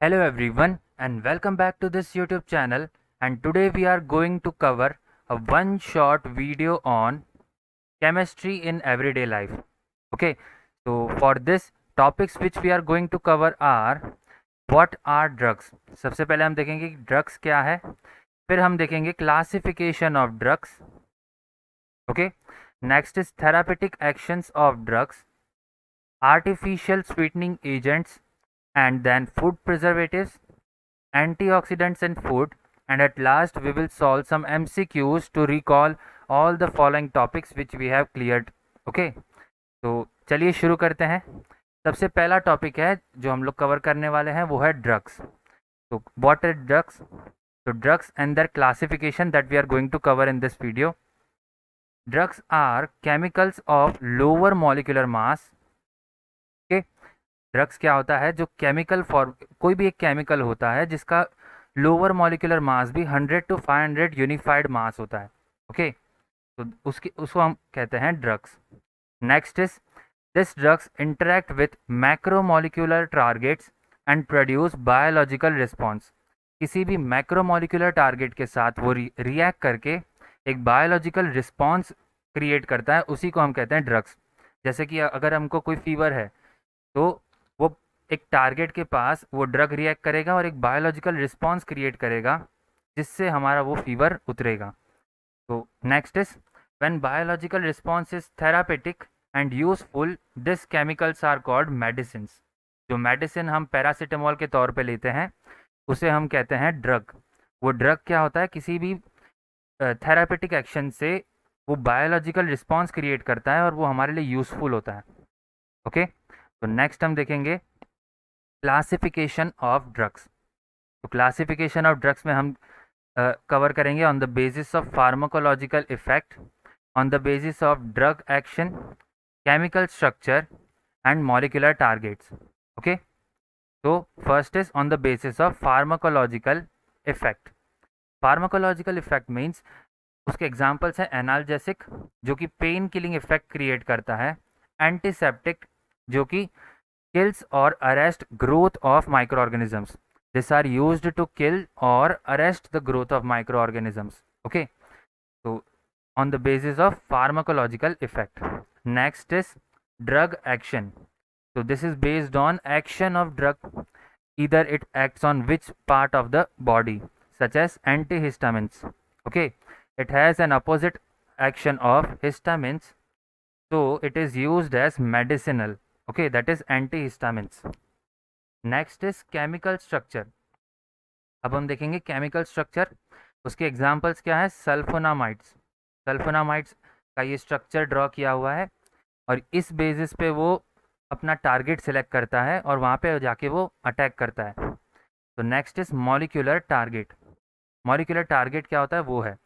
Hello everyone and welcome back to this YouTube channel, and today we are going to cover a one short video on chemistry in everyday life. Okay, so for this topics which we are going to cover are what are drugs. सबसे पहले हम देखेंगे कि drugs क्या है, फिर हम देखेंगे classification of drugs. Okay, next is therapeutic actions of drugs, artificial sweetening agents, and then food preservatives, antioxidants in food, and at last we will solve some MCQs to recall all the following topics which we have cleared. Okay, तो चलिए शुरू करते हैं. सबसे पहला topic है जो हम लोग कवर करने वाले हैं वो है ड्रग्स. तो व्हाट इज ड्रग्स? तो drugs and their classification that we are going to cover in this video. Drugs are chemicals of lower molecular mass. Drugs क्या होता है? जो केमिकल फॉर्म, कोई भी एक केमिकल होता है जिसका लोअर मॉलिक्यूलर मास भी 100 to 500 यूनिफाइड मास होता है. ओके, तो उसको हम कहते हैं drugs. Next is this drugs interact with macromolecular targets and produce biological response. किसी भी मैक्रोमोलिकुलर टारगेट के साथ वो रिएक्ट करके एक बायोलॉजिकल रिस्पॉन्स क्रिएट करता है, उसी को हम कहते हैं ड्रग्स. जैसे कि अगर हमको कोई फीवर है तो वो एक टारगेट के पास वो ड्रग रिएक्ट करेगा और एक बायोलॉजिकल रिस्पॉन्स क्रिएट करेगा जिससे हमारा वो फीवर उतरेगा. तो next is when biological response is therapeutic and useful, this chemicals are called medicines. जो मेडिसिन हम पैरासीटामोल के तौर पे लेते हैं उसे हम कहते हैं ड्रग. वो ड्रग क्या होता है? किसी भी थेरापेटिक एक्शन से वो बायोलॉजिकल रिस्पॉन्स क्रिएट करता है और वो हमारे लिए यूजफुल होता है. ओके, तो नेक्स्ट हम देखेंगे क्लासिफिकेशन ऑफ ड्रग्स. तो क्लासिफिकेशन ऑफ ड्रग्स में हम कवर करेंगे on the basis of pharmacological effect, on the basis of drug action, chemical structure and molecular targets. Okay, तो first is on the basis of pharmacological effect. Pharmacological effect means उसके examples हैं analgesic जो कि pen killing effect create करता है, antiseptic जो कि kills or arrest growth of microorganisms. These are used to kill or arrest the growth of microorganisms. Okay, so on the basis of pharmacological effect. Next is drug action. So this is based on action of drug. Either it acts on which part of the body, such as antihistamines. Okay, it has an opposite action of histamines, so it is used as medicinal. Okay, that is antihistamines. Next is chemical structure. अब हम देखेंगे chemical structure. उसके examples क्या है? Sulphonamides. Sulphonamides का ये structure draw किया हुआ है और इस बेसिस पे वो अपना टारगेट सिलेक्ट करता है और वहाँ पे जाके वो अटैक करता है. तो next is molecular target. Molecular target क्या होता है? वो है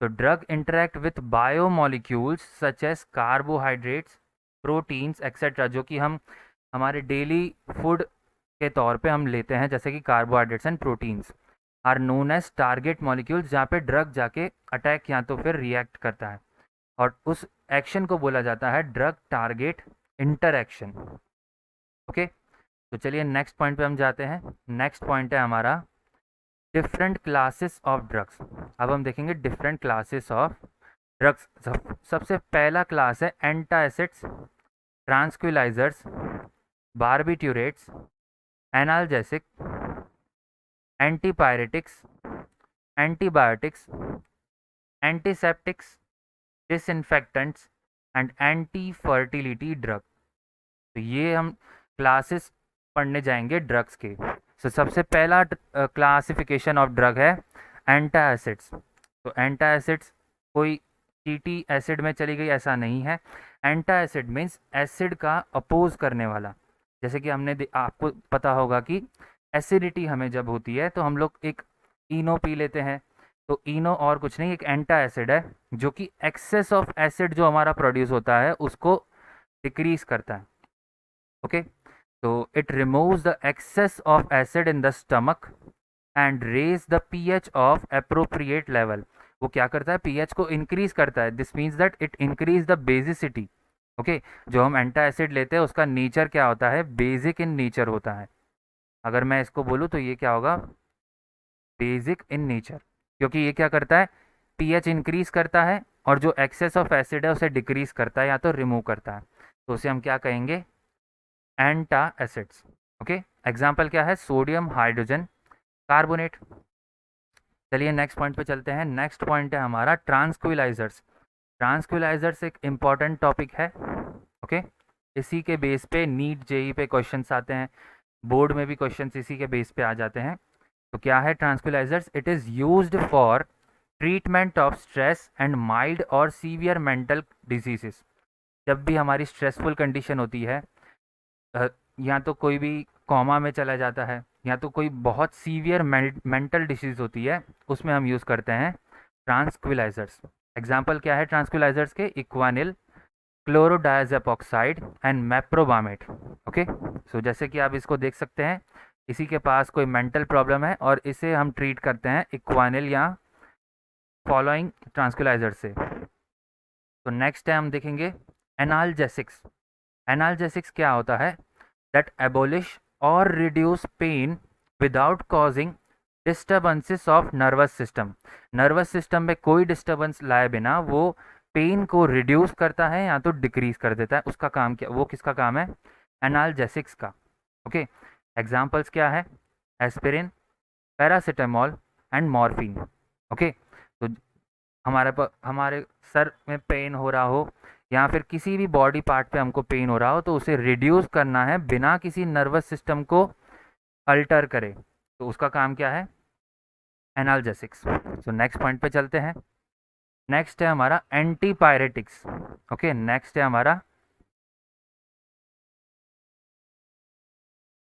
तो drug interact with biomolecules such as carbohydrates, proteins etcetera, जो कि हम हमारे डेली फूड के तौर पे हम लेते हैं, जैसे कि carbohydrates and proteins, are known as target molecules, जहाँ पे ड्रग जाके अटैक या तो फिर रिएक्ट करता है और उस एक्शन को बोला जाता है ड्रग टारगेट इंटरएक्शन. ओके, तो चलिए नेक्स्ट पॉइंट पे हम जाते हैं. नेक्स्ट पॉइंट है हमारा डिफरेंट क्लासेस ऑफ ड्रग्स. अब हम देखेंगे डिफरेंट क्लासेस ऑफ ड्रग्स. सबसे पहला क्लास है antacids, tranquilizers, barbiturates, analgesic, antipyretics, antibiotics, antiseptics, disinfectants and anti fertility drug. तो ये हम क्लासेस पढ़ने जाएंगे ड्रग्स के. तो सबसे पहला क्लासिफिकेशन ऑफ ड्रग है एंटासिड्स. तो एंटासिड्स कोई टीटी एसिड में चली गई ऐसा नहीं है. एंटासिड मीन्स एसिड का अपोज करने वाला. जैसे कि हमने आपको पता होगा कि एसिडिटी हमें जब होती है तो हम लोग एक इनो पी लेते हैं. तो इनो और कुछ नहीं, एक एंटा एसिड है जो कि एक्सेस ऑफ एसिड जो हमारा प्रोड्यूस होता है उसको डिक्रीज करता है. ओके, तो it removes the excess of acid in the stomach and raise the pH of appropriate level. वो क्या करता है? पीएच को इंक्रीज करता है. This means that it increase the basicity. Okay, जो हम एंटा एसिड लेते हैं उसका नेचर क्या होता है? बेसिक इन नेचर होता है. अगर मैं इसको बोलूँ तो ये क्या होगा, बेसिक इन नेचर, क्योंकि ये क्या करता है, पीएच इंक्रीज करता है और जो एक्सेस ऑफ एसिड है उसे डिक्रीज करता है या तो रिमूव करता है, तो उसे हम क्या कहेंगे, एंटा एसिड्स। ओके, एग्जाम्पल क्या है, सोडियम हाइड्रोजन कार्बोनेट। चलिए नेक्स्ट पॉइंट पे चलते हैं। नेक्स्ट पॉइंट है हमारा ट्रांसक्विलाइजर्स। ट्रांसक्विलाइजर्स एक इम्पॉर्टेंट टॉपिक है। ओके, इसी के बेस पे नीट जेई पे क्वेश्चंस आते हैं, बोर्ड में भी क्वेश्चंस इसी के बेस पे आ जाते हैं। तो क्या है tranquilizers, it is used for treatment of stress and mild और सीवियर मेंटल डिजीजेस। जब भी हमारी स्ट्रेसफुल कंडीशन होती है, या तो कोई भी कॉमा में चला जाता है या तो कोई बहुत सीवियर मेंटल डिसीज होती है, उसमें हम यूज़ करते हैं ट्रांसक्विलाइजर्स। एग्जाम्पल क्या है ट्रांसक्विलाइजर्स के, इक्वानिल, क्लोरोडायजेपोक्साइड एंड मेप्रोबामेट। ओके, सो जैसे कि आप इसको देख सकते हैं, इसी के पास कोई मेंटल प्रॉब्लम है और इसे हम ट्रीट करते हैं इक्वानिल या फॉलोइंग ट्रांसक्विलाइजर से। तो नेक्स्ट है हम देखेंगे एनाल्जेसिक्स। एनाल्जेसिक्स क्या होता है, दैट एबोलिश और reduce pain without causing disturbances of nervous system. Nervous system में कोई डिस्टर्बेंस लाए बिना वो पेन को रिड्यूस करता है या तो डिक्रीज कर देता है। उसका काम क्या, वो किसका काम है, एनाल्जेसिक्स का। ओके, एग्जाम्पल्स क्या है, aspirin, paracetamol and morphine. Okay, तो हमारे सर में पेन हो रहा हो या फिर किसी भी बॉडी पार्ट पे हमको पेन हो रहा हो, तो उसे रिड्यूस करना है बिना किसी नर्वस सिस्टम को अल्टर करे, तो उसका काम क्या है, एनाल्जेसिक्स। सो नेक्स्ट पॉइंट पे चलते हैं। नेक्स्ट है हमारा एंटीपायरेटिक्स। ओके, नेक्स्ट है हमारा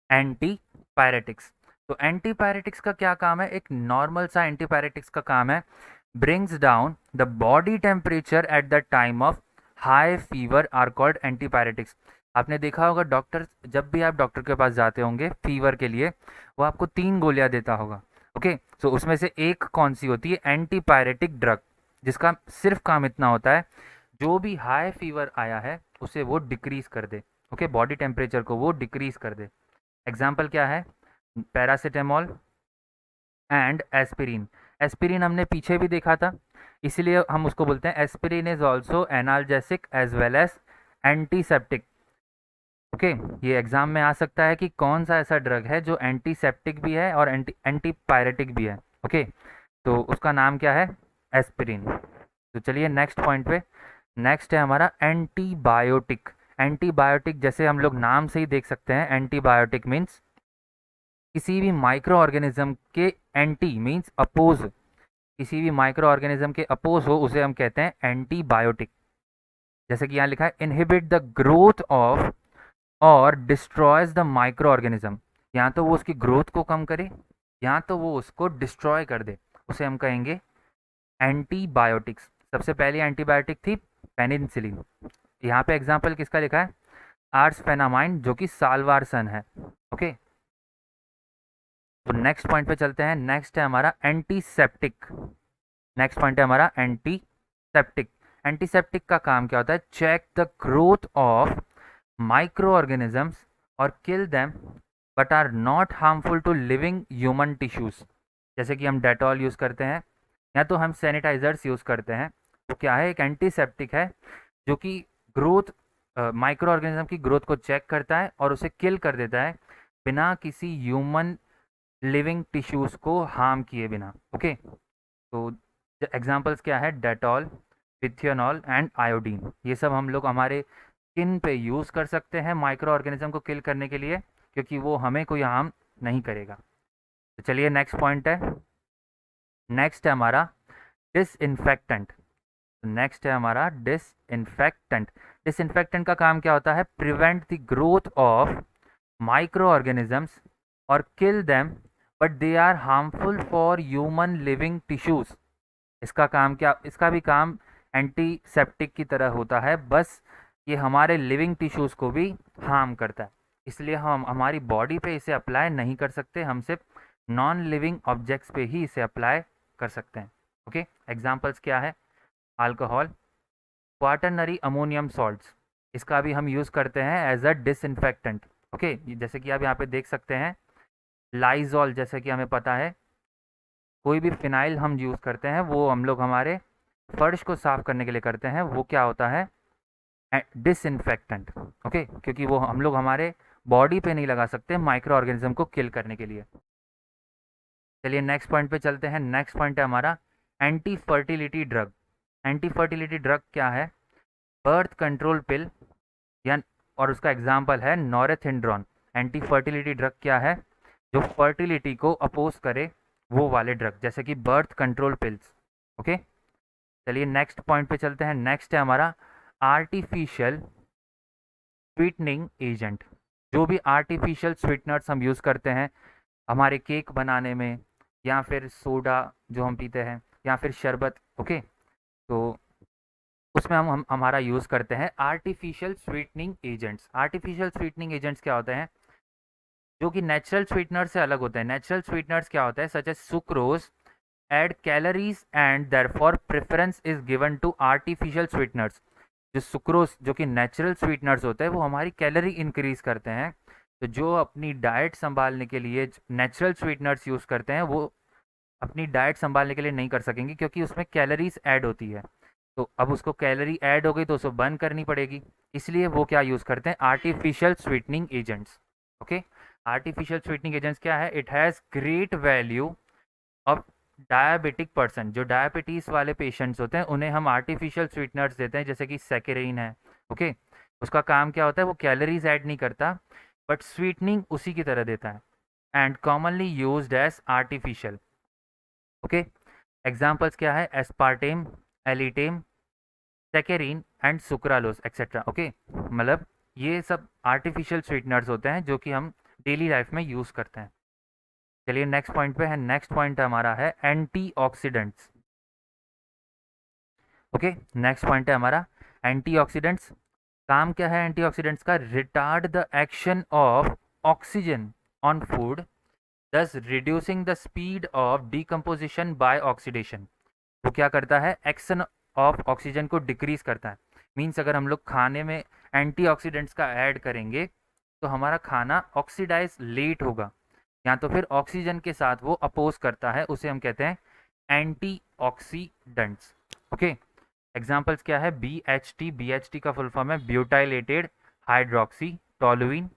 एंटीपायरेटिक्स। तो एंटीपायरेटिक्स का क्या काम है, एक नॉर्मल सा एंटीपायरेटिक्स का काम है, brings down the body temperature at the time of high fever are called antipyretics। आपने देखा होगा डॉक्टर, जब भी आप डॉक्टर के पास जाते होंगे फीवर के लिए, वो आपको 3 गोलियां देता होगा। ओके, सो उसमें से एक कौन सी होती है, एंटीपायरेटिक ड्रग, जिसका सिर्फ काम इतना होता है, जो भी हाई फीवर आया है उसे वो डिक्रीज कर दे। ओके, बॉडी टेम्परेचर को वो डिक्रीज कर दे। एग्जाम्पल क्या है, पैरासीटामोल एंड एस्पिरिन। एस्पिरिन हमने पीछे भी देखा था, इसीलिए हम उसको बोलते हैं aspirin is also analgesic as well as antiseptic. Okay, ये एग्जाम में आ सकता है कि कौन सा ऐसा ड्रग है जो एंटीसेप्टिक भी है और एंटीपायरेटिक भी है। ओके, तो उसका नाम क्या है, एस्पिरिन। तो चलिए नेक्स्ट पॉइंट पे। नेक्स्ट है हमारा एंटीबायोटिक। एंटीबायोटिक जैसे हम लोग नाम से ही देख सकते हैं, एंटीबायोटिक मीन्स किसी भी माइक्रो ऑर्गेनिज्म के एंटी मीन्स अपोज, किसी भी माइक्रो ऑर्गेनिज्म के अपोज हो उसे हम कहते हैं एंटीबायोटिक। जैसे कि यहाँ लिखा है, इनहिबिट द ग्रोथ ऑफ और डिस्ट्रॉयज द माइक्रो ऑर्गेनिज्म। या तो वो उसकी ग्रोथ को कम करे या तो वो उसको डिस्ट्रॉय कर दे, उसे हम कहेंगे एंटीबायोटिक्स। सबसे पहली एंटीबायोटिक थी पेनिसिलिन। यहाँ पे एग्जाम्पल किसका लिखा है, आर्सफेनामाइन, जो कि साल्वारसन है। ओके, तो नेक्स्ट पॉइंट पे चलते हैं। नेक्स्ट है हमारा एंटीसेप्टिक। नेक्स्ट पॉइंट है हमारा एंटीसेप्टिक। एंटीसेप्टिक का काम क्या होता है, check the growth of microorganisms और kill them but are not harmful to living human tissues. जैसे कि हम डेटॉल यूज़ करते हैं या तो हम सैनिटाइजर्स यूज़ करते हैं, तो क्या है, एक एंटीसेप्टिक है जो कि ग्रोथ, माइक्रो ऑर्गेनिज्म की ग्रोथ को चेक करता है और उसे किल कर देता है बिना किसी ह्यूमन लिविंग टिश्यूज़ को हार्म किए बिना। ओके, तो एग्जांपल्स क्या है, डेटॉल, विथियोनॉल एंड आयोडीन। ये सब हम लोग हमारे स्किन पे यूज़ कर सकते हैं माइक्रो ऑर्गेनिज्म को किल करने के लिए, क्योंकि वो हमें कोई हार्म नहीं करेगा। तो चलिए नेक्स्ट पॉइंट है। नेक्स्ट है हमारा डिसइंफेक्टेंट। नेक्स्ट है हमारा डिसइंफेक्टेंट। डिसइंफेक्टेंट का काम क्या होता है, prevent the growth of microorganisms और kill them but they are harmful for human living tissues. इसका काम क्या, इसका भी काम एंटीसेप्टिक की तरह होता है, बस ये हमारे लिविंग टिश्यूज़ को भी हार्म करता है, इसलिए हम हमारी बॉडी पे इसे अप्लाई नहीं कर सकते, हम सिर्फ नॉन लिविंग ऑब्जेक्ट्स पे ही इसे अप्लाई कर सकते हैं। ओके, एग्जांपल्स क्या है, अल्कोहल, क्वाटरनरी अमोनियम सॉल्ट्स, इसका भी हम यूज़ करते हैं एज अ डिसइंफेक्टेंट। ओके, जैसे कि आप यहाँ पे देख सकते हैं, लाइजॉल, जैसे कि हमें पता है कोई भी फिनाइल हम यूज़ करते हैं वो हम लोग हमारे फर्श को साफ करने के लिए करते हैं, वो क्या होता है, डिसइंफेक्टेंट। ओके, क्योंकि वो हम लोग हमारे बॉडी पे नहीं लगा सकते माइक्रो ऑर्गेनिज्म को किल करने के लिए। चलिए नेक्स्ट पॉइंट पे चलते हैं। नेक्स्ट पॉइंट है हमारा anti fertility drug. Anti fertility drug क्या है? बर्थ कंट्रोल पिल, या और उसका एग्जाम्पल है नॉरेथिंड्रॉन। एंटी फर्टिलिटी ड्रग क्या है? जो फर्टिलिटी को अपोज करे वो वाले ड्रग, जैसे कि बर्थ कंट्रोल पिल्स। ओके, चलिए नेक्स्ट पॉइंट पे चलते हैं। नेक्स्ट है हमारा आर्टिफिशियल स्वीटनिंग एजेंट। जो भी आर्टिफिशियल स्वीटनर्स हम यूज़ करते हैं हमारे केक बनाने में, या फिर सोडा जो हम पीते हैं, या फिर शरबत, ओके, तो उसमें हम हमारा यूज़ करते हैं artificial sweetening agents. Artificial sweetening agents क्या होते हैं? जो कि नेचुरल स्वीटनर से अलग होते हैं। नेचुरल स्वीटनर्स क्या होता है? Such as sucrose add calories and therefore preference is given to artificial sweeteners. जो सुक्रोज जो कि नेचुरल स्वीटनर्स होते हैं वो हमारी कैलोरी इंक्रीज करते हैं। तो जो अपनी डाइट संभालने के लिए नेचुरल स्वीटनर्स यूज़ करते हैं वो अपनी डाइट संभालने के लिए नहीं कर सकेंगे, क्योंकि उसमें कैलोरीज ऐड होती है। तो अब उसको कैलोरी ऐड हो गई तो उसको बर्न करनी पड़ेगी, इसलिए वो क्या यूज़ करते हैं? Artificial sweetening agents. Okay, artificial sweetening agents क्या है? It has great value of diabetic person. जो डायबिटीज़ वाले पेशेंट्स होते हैं उन्हें हम आर्टिफिशियल स्वीटनर्स देते हैं, जैसे कि सैकरिन है। ओके, उसका काम क्या होता है? वो कैलोरीज ऐड नहीं करता बट स्वीटनिंग उसी की तरह देता है, and commonly used as artificial. Okay, examples क्या है? Aspartame, alitame, saccharin and sucralose etcetera. Okay, मतलब ये सब आर्टिफिशियल स्वीटनर्स होते हैं जो कि हम डेली लाइफ में यूज़ करते हैं। चलिए नेक्स्ट पॉइंट पे है। नेक्स्ट पॉइंट हमारा है एंटीऑक्सीडेंट्स। ओके, नेक्स्ट पॉइंट है हमारा एंटीऑक्सीडेंट्स। काम क्या है एंटीऑक्सीडेंट्स का? Retard the action of oxygen on food, thus reducing the speed of decomposition by oxidation। वो क्या करता है? एक्शन ऑफ ऑक्सीजन को डिक्रीज करता है। मीन्स अगर हम लोग खाने में एंटीऑक्सीडेंट्स का ऐड करेंगे तो हमारा खाना ऑक्सीडाइज लेट होगा, या तो फिर ऑक्सीजन के साथ वो अपोज करता है, उसे हम कहते हैं एंटीऑक्सीडेंट्स। ओके, एग्जाम्पल्स क्या है? बी एच टी का फुल फॉर्म है ब्यूटाइलेटेड हाइड्रोक्सी टोलुइन,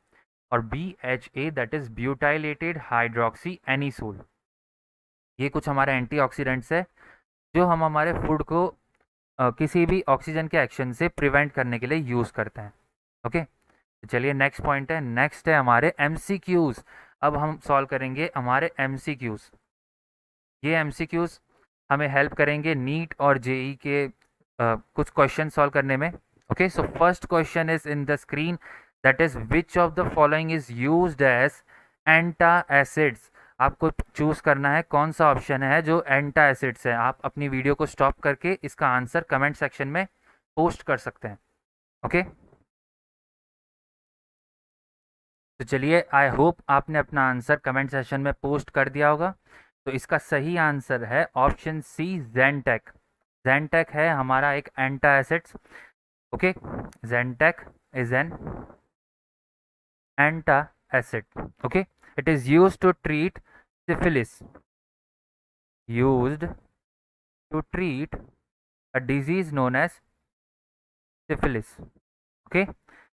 और BHA that is butylated hydroxy anisole. ये कुछ हमारे एंटीऑक्सीडेंट्स है जो हम हमारे फूड को किसी भी ऑक्सीजन के एक्शन से प्रिवेंट करने के लिए यूज़ करते हैं। ओके, तो चलिए नेक्स्ट पॉइंट है। नेक्स्ट है हमारे MCQs। अब हम सॉल्व करेंगे हमारे MCQs। ये MCQs हमें हेल्प करेंगे नीट और जेई के कुछ क्वेश्चन सॉल्व करने में। Okay, so first question is in the screen, that is which of the following is used as antacids. आपको चूज करना है कौन सा ऑप्शन है जो एंटा एसिड्स है। आप अपनी वीडियो को स्टॉप करके इसका आंसर कमेंट सेक्शन में पोस्ट कर सकते हैं। ओके, तो चलिए आई होप आपने अपना आंसर कमेंट सेक्शन में पोस्ट कर दिया होगा। तो इसका सही आंसर है ऑप्शन सी, जेंटेक। जेंटेक है हमारा एक antacids. Okay, Zantac is an antacid. Okay, it is used to treat syphilis, used to treat a disease known as syphilis। Okay,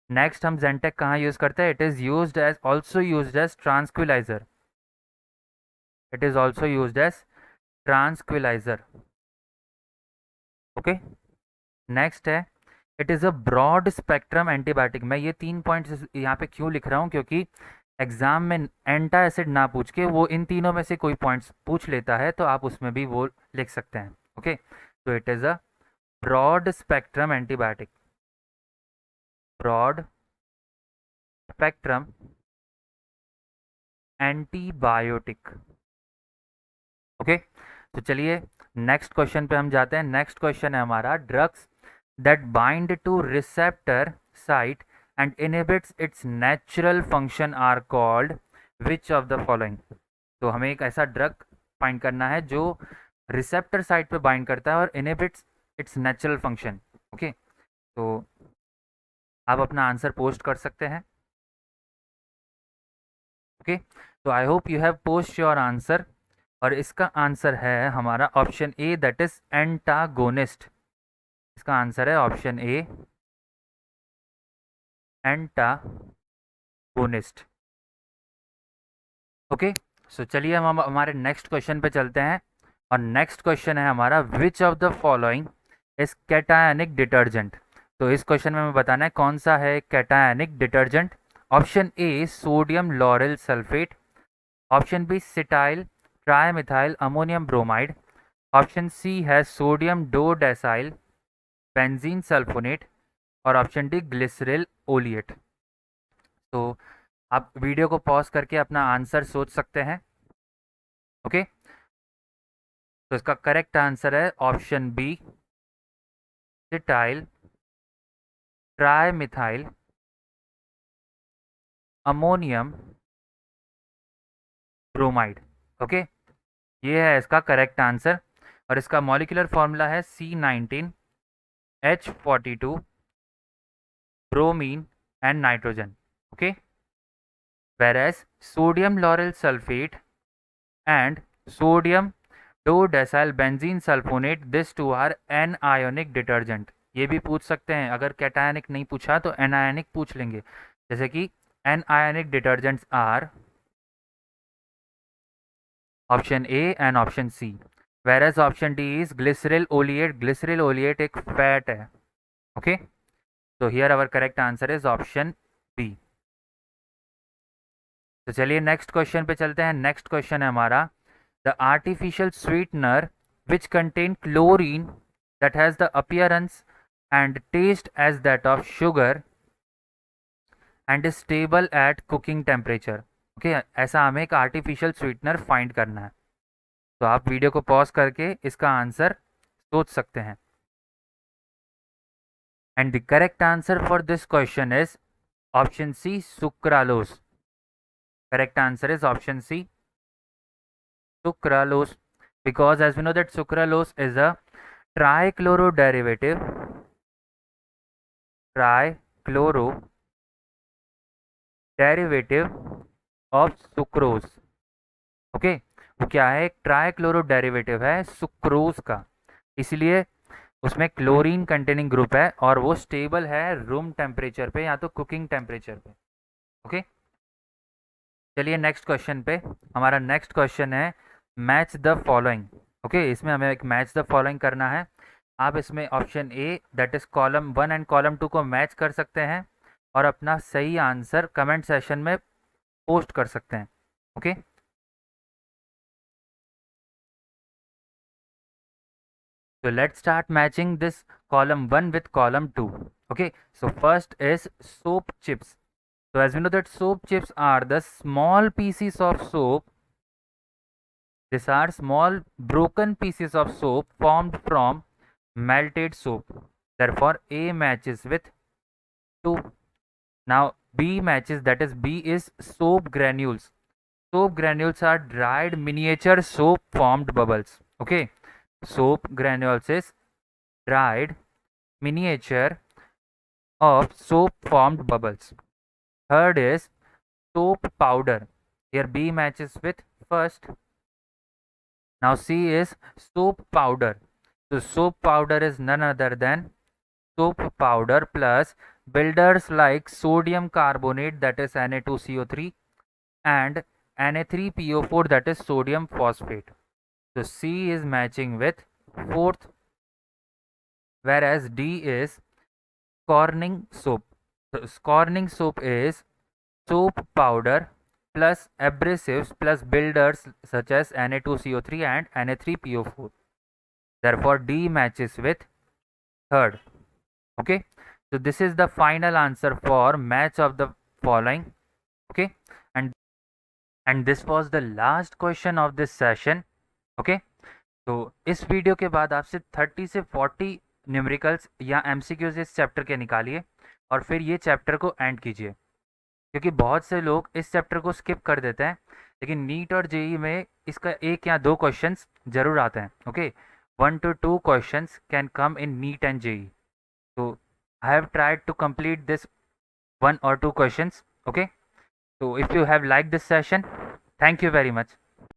next हम जेंटेक कहाँ यूज करते हैं? It is used as also used as tranquilizer. It is also used as tranquilizer. Okay, next है it is a broad spectrum antibiotic. मैं ये 3 points यहाँ पे क्यों लिख रहा हूँ? क्योंकि एग्जाम में एंटा एसिड ना पूछ के वो इन तीनों में से कोई पॉइंट्स पूछ लेता है, तो आप उसमें भी वो लिख सकते हैं। ओके, तो it is a broad spectrum antibiotic. Broad spectrum antibiotic. Okay, तो चलिए नेक्स्ट क्वेश्चन पे हम जाते हैं। नेक्स्ट क्वेश्चन है हमारा drugs that bind to receptor site and inhibits its natural function are called which of the following. तो हमें एक ऐसा ड्रग फाइंड करना है जो रिसेप्टर साइट पे बाइंड करता है और inhibits its natural function. Okay, तो आप अपना आंसर पोस्ट कर सकते हैं। ओके, तो I hope you have post your answer, और इसका आंसर है हमारा option A, that is antagonist. इसका आंसर है ऑप्शन ए, एंटागोनिस्ट। ओके, सो चलिए हम हमारे नेक्स्ट क्वेश्चन पे चलते हैं। और नेक्स्ट क्वेश्चन है हमारा, विच of the following is cationic detergent. तो इस क्वेश्चन में हमें बताना है कौन सा है cationic detergent. Option A sodium lauryl sulphate, option B cetyl trimethyl ammonium bromide, option C है सोडियम डोडेसाइल बेंजीन सल्फोनेट, और ऑप्शन डी ग्लिसरल ओलिएट। तो आप वीडियो को पॉज करके अपना आंसर सोच सकते हैं। ओके, तो इसका करेक्ट आंसर है option B, cetyl trimethyl ammonium bromide. Okay, ये है इसका करेक्ट आंसर, और इसका मॉलिक्यूलर फॉर्मूला है C19H42 bromine and nitrogen. Okay, whereas sodium lauryl sulfate and sodium dodecyl benzene sulfonate, these two are anionic detergent. ये भी पूछ सकते हैं, अगर कैटायनिक नहीं पूछा तो एनायनिक पूछ लेंगे, जैसे कि anionic detergents are option A and option C, whereas option D is glycerol oleate. Glycerol oleate एक फैट है। ओके, तो here our correct answer is option B. तो चलिए नेक्स्ट क्वेश्चन पे चलते हैं। नेक्स्ट क्वेश्चन है हमारा, the artificial sweetener which contain chlorine that has the appearance and taste as that of sugar and is stable at cooking temperature. Okay, ऐसा हमें एक आर्टिफिशियल स्वीटनर फाइंड करना है। तो आप वीडियो को पॉज करके इसका आंसर सोच सकते हैं। And the correct answer for this question is option C, sucralose. Correct answer is option C, sucralose, because as we know that sucralose is a trichloro derivative, trichloro derivative of sucrose. Okay, वो क्या है, एक trichloro derivative है sucrose का, इसलिए उसमें chlorine containing group है और वो स्टेबल है रूम टेम्परेचर पे या तो कुकिंग टेम्परेचर पे। ओके, चलिए नेक्स्ट क्वेश्चन पे। हमारा नेक्स्ट क्वेश्चन है मैच द फॉलोइंग। ओके, इसमें हमें एक मैच द फॉलोइंग करना है। आप इसमें option A that is column 1 and column 2 को मैच कर सकते हैं और अपना सही आंसर कमेंट सेशन में पोस्ट कर सकते हैं। Okay, so let's start matching this column 1 with column 2. Okay, so first is soap chips. So as we know that soap chips are the small pieces of soap. These are small broken pieces of soap formed from melted soap. Therefore A matches with 2. Now B matches, that is B is soap granules. Soap granules are dried miniature soap formed bubbles. Okay, soap granules is dried miniature of soap formed bubbles. Third is soap powder. Here B matches with first. Now C is soap powder. So soap powder is none other than soap powder plus builders like sodium carbonate, that is Na2CO3, and Na3PO4, that is sodium phosphate. So C is matching with fourth, whereas D is Corning soap. So Corning soap is soap powder plus abrasives plus builders such as Na2CO3 and Na3PO4. Therefore D matches with third. Okay, so this is the final answer for match of the following. Okay, and this was the last question of this session. Okay, तो इस video के बाद आपसे 30 से 40 numericals या MCQs इस chapter के निकालिए और फिर ये चैप्टर को एंड कीजिए, क्योंकि बहुत से लोग इस चैप्टर को स्किप कर देते हैं, लेकिन नीट और जेई में इसका एक या दो क्वेश्चंस जरूर आते हैं। Okay, 1 to 2 questions can come in NEET and JEE. So I have tried to complete this 1 or 2 questions. Okay, so if you have liked this session, thank you very much.